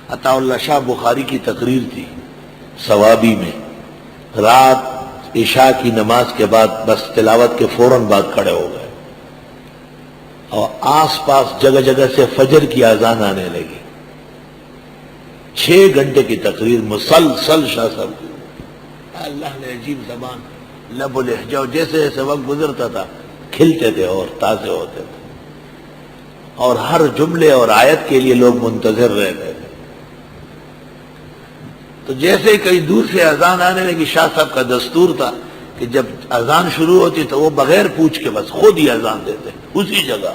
عطا اللہ شاہ بخاری کی تقریر تھی ثوابی میں، رات عشاء کی نماز کے بعد بس تلاوت کے فوراً بعد کھڑے ہو گئے اور آس پاس جگہ جگہ سے فجر کی اذان آنے لگی. 6 گھنٹے کی تقریر مسلسل شاہ صاحب کی. اللہ نے عجیب زبان، لب و لہجہ، جیسے جیسے وقت گزرتا تھا کھلتے تھے اور تازے ہوتے تھے، اور ہر جملے اور آیت کے لیے لوگ منتظر رہتے تھے. تو جیسے ہی کہیں دور سے اذان آنے لگی، شاہ صاحب کا دستور تھا کہ جب اذان شروع ہوتی تو وہ بغیر پوچھ کے بس خود ہی اذان دیتے اسی جگہ،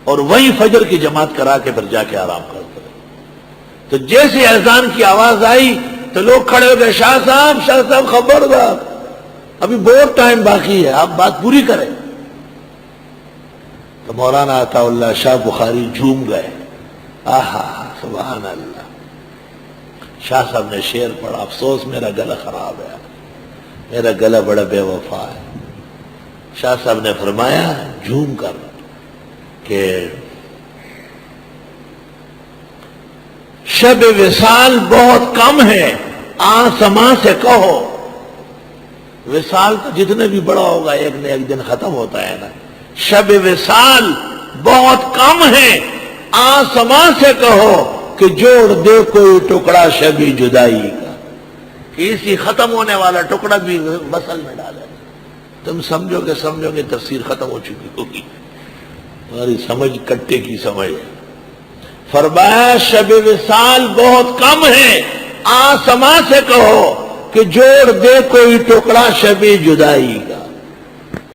اور وہیں فجر کی جماعت کرا کے پھر جا کے آرام کرتے. تو جیسے اذان کی آواز آئی تو لوگ کھڑے ہو گئے، شاہ صاحب خبردار، ابھی بہت ٹائم باقی ہے، آپ بات پوری کریں. تو مولانا عطا اللہ شاہ بخاری جھوم گئے. آہا سبحان اللہ. شاہ صاحب نے شعر پڑھا، افسوس میرا گلا خراب ہے، میرا گلا بڑا بے وفا ہے. شاہ صاحب نے فرمایا جھوم کر کہ شب وصال بہت کم ہے، آسماں سے کہو. وصال تو جتنے بھی بڑا ہوگا ایک نہ ایک دن ختم ہوتا ہے نا. شب وصال بہت کم ہے، آسماں سے کہو کہ جوڑ دے کوئی ٹکڑا شبی جدائی کا. کہ اسی ختم ہونے والا ٹکڑا بھی مسل میں ڈالے. تم سمجھو گے تفسیر ختم ہو چکی ہوگی، تمہاری سمجھ کٹے کی سمجھ. فرمایا شب وصال بہت کم ہے، آسماں سے کہو کہ جوڑ دے کوئی ٹکڑا شب جدائی کا.